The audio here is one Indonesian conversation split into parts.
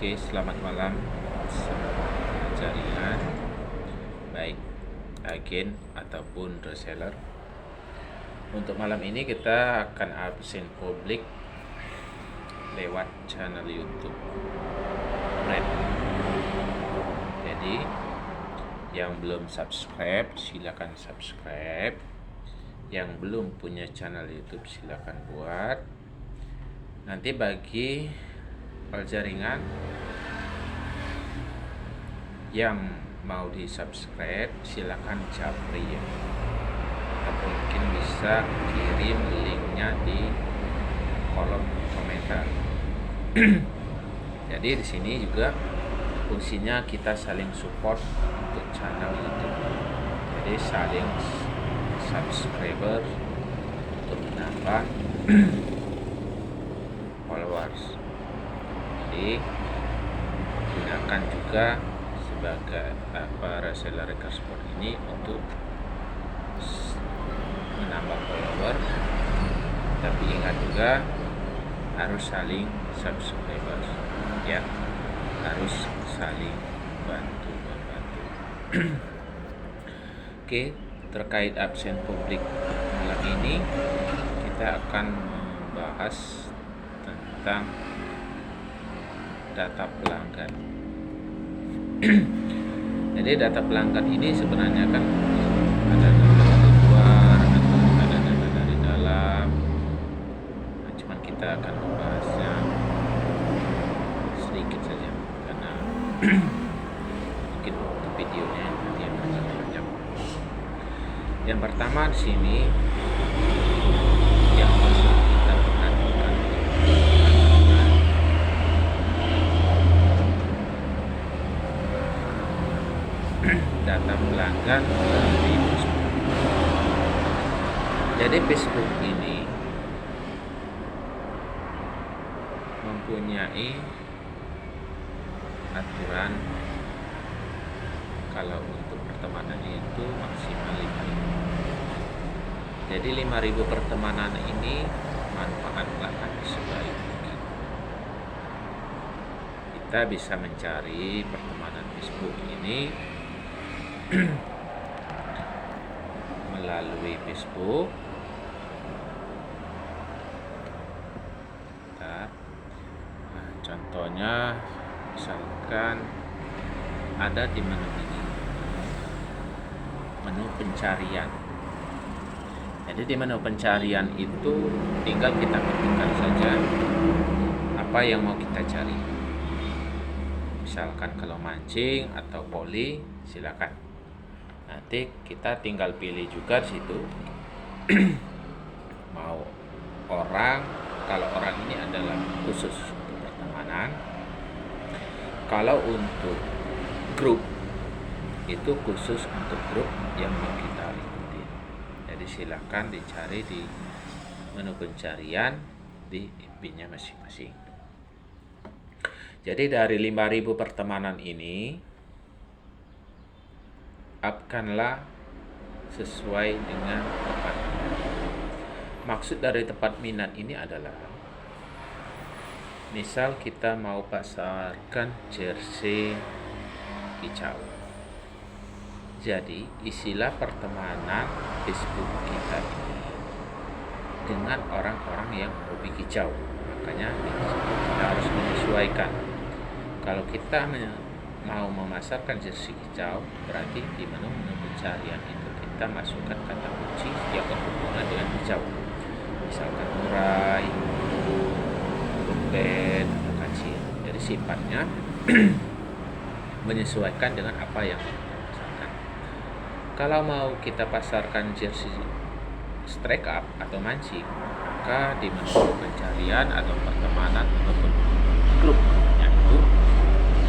Oke, selamat malam semua jaringan, baik agen ataupun reseller. Untuk malam ini kita akan absen publik lewat channel YouTube brand. Jadi yang belum subscribe silakan subscribe. Yang belum punya channel YouTube silakan buat. Nanti bagi jaringan yang mau di subscribe silakan japri ya, atau mungkin bisa kirim linknya di kolom komentar. Jadi di sini juga fungsinya kita saling support untuk channel YouTube, jadi saling subscriber untuk menambah followers. Jadi gunakan juga sebagai reseller sport ini untuk menambah follower, tapi ingat juga harus saling subscribers ya, harus saling bantu membantu. Oke, terkait absen publik malam ini kita akan membahas tentang data pelanggan. Jadi data pelanggan ini sebenarnya kan ada data dari luar, ada data dari dalam. Nah, cuman kita akan membahasnya sedikit saja karena mungkin untuk videonya nanti yang agak panjang. Yang pertama di sini yang harus kita perhatikan data pelanggan dari Facebook. Jadi Facebook ini mempunyai aturan kalau untuk pertemanan itu maksimal 5.000. Jadi 5.000 pertemanan ini manfaatlah sebaik mungkin. Kita bisa mencari pertemanan Facebook ini melalui Facebook. Nah, contohnya misalkan ada di menu ini, menu pencarian. Jadi di menu pencarian itu tinggal kita ketikkan saja apa yang mau kita cari. Misalkan kalau mancing atau poli, silakan. Nanti kita tinggal pilih juga di situ mau orang, kalau orang ini adalah khusus untuk pertemanan. Kalau untuk grup itu khusus untuk grup yang mau kita ikuti. Jadi silakan dicari di menu pencarian di IP-nya masing-masing. Jadi dari 5.000 pertemanan ini upkanlah sesuai dengan tempat minat. Maksud dari tempat minat ini adalah misal kita mau pasarkan jersey hijau. Jadi isilah pertemanan Facebook kita ini dengan orang-orang yang hobi hijau. Makanya kita harus menyesuaikan. Kalau kita mau memasarkan jersey hijau, berarti di menu pencarian itu kita masukkan kata kunci yang berhubungan dengan hijau. Misalkan murai, dompet, atau kacil. Jadi sifatnya menyesuaikan dengan apa yang kita pasarkan. Kalau mau kita pasarkan jersey strike up atau mancing, maka di menu pencarian atau pertemanan ataupun grupnya itu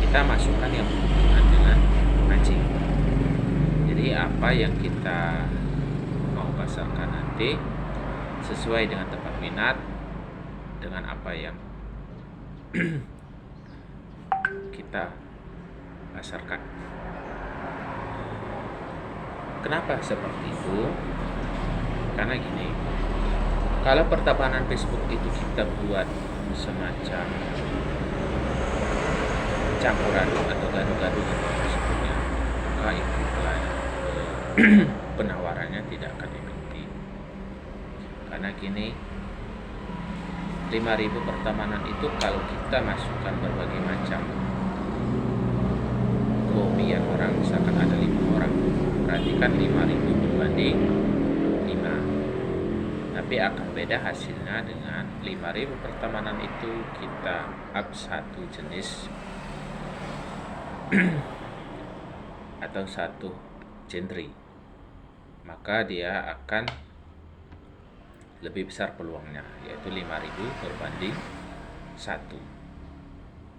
kita masukkan yang berhubungan dengan mancing. Jadi apa yang kita mau pasarkan nanti sesuai dengan tempat minat, dengan apa yang kita pasarkan. Kenapa seperti itu? Karena gini, kalau pertemanan Facebook itu kita buat semacam campur aduk atau gaduh-gaduh dengan tersebutnya, maka itu penawarannya tidak akan efektif. Karena gini, 5.000 pertemanan itu kalau kita masukkan berbagai macam kehobian orang, misalkan ada 5 orang, berarti kan 5.000 berbanding 5. Tapi akan beda hasilnya dengan 5.000 pertemanan itu kita up satu jenis atau satu genre, maka dia akan lebih besar peluangnya, yaitu 5.000 berbanding 1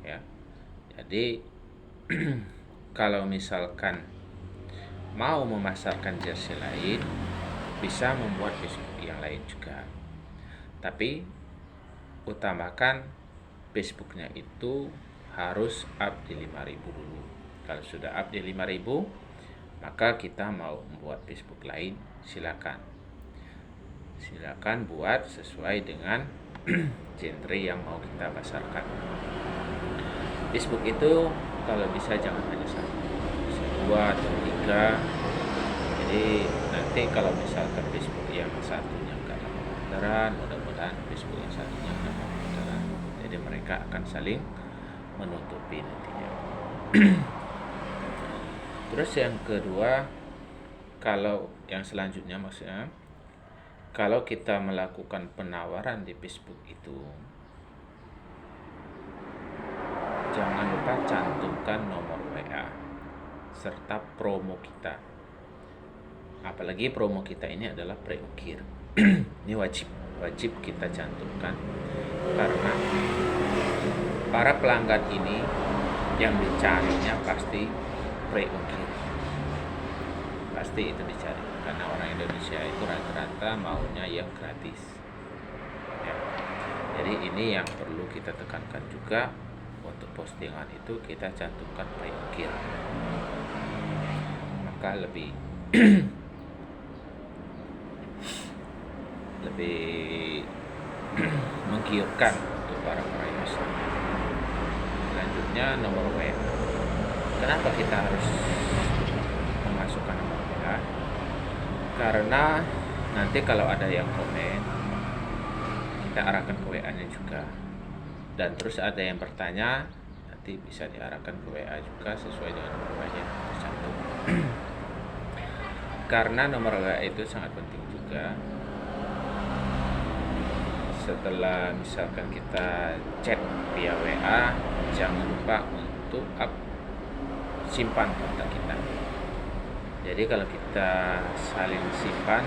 ya. Jadi kalau misalkan mau memasarkan jersey lain, bisa membuat Facebook yang lain juga, tapi utamakan Facebooknya itu harus up di 5.000 dulu. Kalau sudah up di 5.000, maka kita mau membuat Facebook lain, silakan buat sesuai dengan genre yang mau kita pasarkan. Facebook itu kalau bisa jangan hanya satu, bisa 2 atau 3. Jadi nanti kalau misalkan Facebook yang satunya nggak dapat orderan, mudah-mudahan Facebook yang satunya dapat orderan. Jadi mereka akan saling menutupi nantinya. Terus yang kedua, kalau yang selanjutnya maksudnya, kalau kita melakukan penawaran di Facebook itu, jangan lupa cantumkan nomor WA serta promo kita. Apalagi promo kita ini adalah pre-ukir. Ini wajib kita cantumkan, karena para pelanggan ini yang dicarinya pasti pre-ukir, pasti itu dicari, karena orang Indonesia itu rata-rata maunya yang gratis ya. Jadi ini yang perlu kita tekankan juga, untuk postingan itu kita cantumkan pre-ukir, maka lebih menggiurkan untuk para user. Selanjutnya nomor WA. Kenapa kita harus memasukkan nomor WA? Karena nanti kalau ada yang komen, kita arahkan ke WA-nya juga. Dan terus ada yang bertanya, nanti bisa diarahkan ke WA juga sesuai dengan nomor WA yang tercantum. Karena nomor WA itu sangat penting juga. Setelah misalkan kita chat via WA, jangan lupa untuk simpan kontak kita. Jadi kalau kita saling simpan,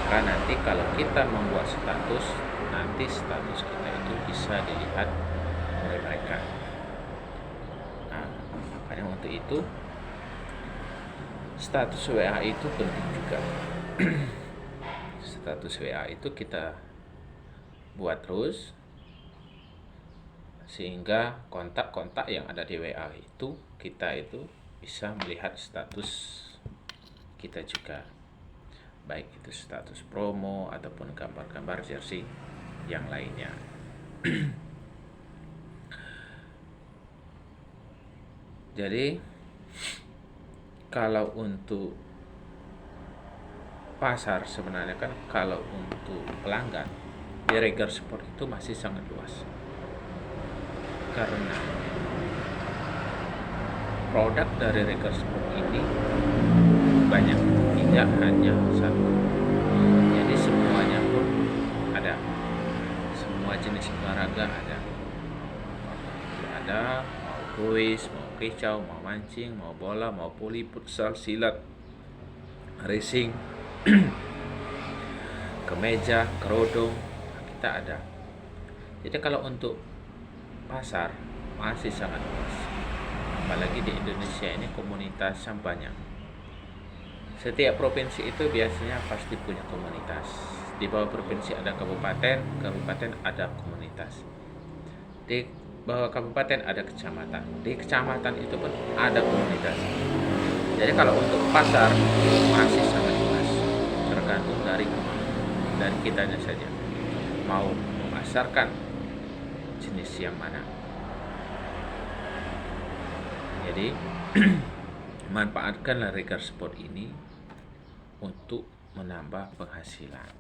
maka nanti kalau kita membuat status, nanti status kita itu bisa dilihat oleh mereka. Nah, makanya untuk itu status WA itu penting juga. Status WA itu kita buat terus, sehingga kontak-kontak yang ada di WA itu, kita itu bisa melihat status kita juga, baik itu status promo ataupun gambar-gambar jersey yang lainnya. Jadi kalau untuk pasar sebenarnya kan, kalau untuk pelanggan di Reger Sport itu masih sangat luas, karena produk dari Reger Sport ini banyak, tidak hanya satu. Jadi semuanya pun ada, semua jenis olahraga ada, mau kuis, mau kicau, mau mancing, mau bola, mau voli, futsal, silat, racing, kemeja, kerodong, kita ada. Jadi kalau untuk pasar masih sangat luas, apalagi di Indonesia ini komunitasnya banyak. Setiap provinsi itu biasanya pasti punya komunitas. Di bawah provinsi ada kabupaten ada komunitas. Di bawah kabupaten ada kecamatan. Di kecamatan itu pun ada komunitas. Jadi kalau untuk pasar masih sangat luas, tergantung dari kitanya saja mau memasarkan jenis yang mana. Jadi manfaatkanlah Regar Sport ini untuk menambah penghasilan.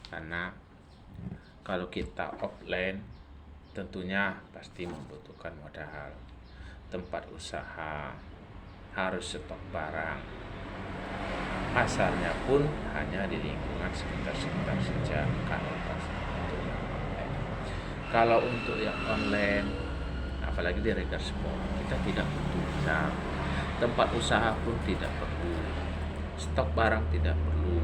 Karena kalau kita offline tentunya pasti membutuhkan modal, tempat usaha, harus stok barang, pasarnya pun hanya di lingkungan sekitar-sekitar saja kalau pasar untuk yang online. Kalau untuk yang online, apalagi di Regar Sport, kita tidak butuh barang, tempat usaha pun tidak perlu, stok barang tidak perlu.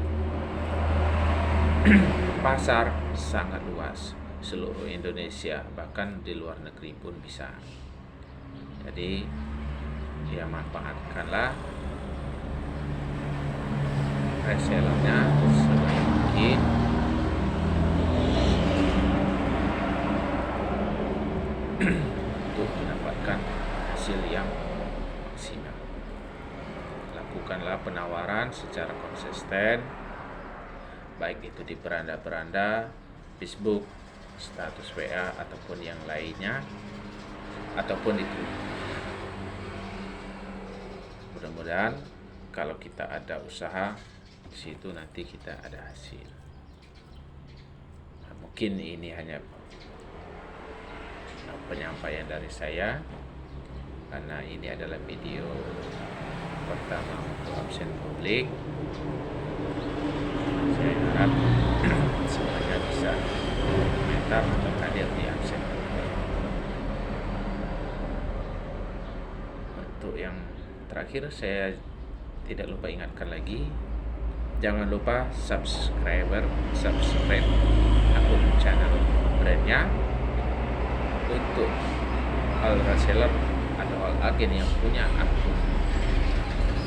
Pasar sangat luas, seluruh Indonesia, bahkan di luar negeri pun bisa. Jadi ya manfaatkanlah resellernya sebanyak mungkin untuk mendapatkan hasil yang maksimal. Lakukanlah penawaran secara konsisten, baik itu di beranda-beranda, Facebook, status WA, ataupun yang lainnya, ataupun itu. Mudah-mudahan kalau kita ada usaha, di situ nanti kita ada hasil. Nah, mungkin ini hanya penyampaian dari saya, karena ini adalah video pertama untuk absen publik. Saya harap semuanya bisa komentar untuk hadir di absen publik. Untuk yang terakhir, saya tidak lupa ingatkan lagi, jangan lupa subscribe akun channel brandnya. Untuk all reseller atau all agen yang punya akun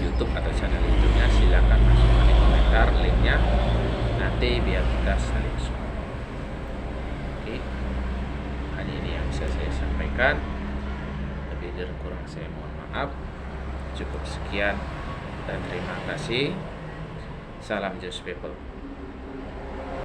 YouTube atau channel YouTube-nya, silakan masukkan di komentar linknya, nanti biar kita saling support. Oke, hanya ini yang bisa saya sampaikan. Lebih dan kurang saya mohon maaf. Cukup sekian dan terima kasih. Salam Just People.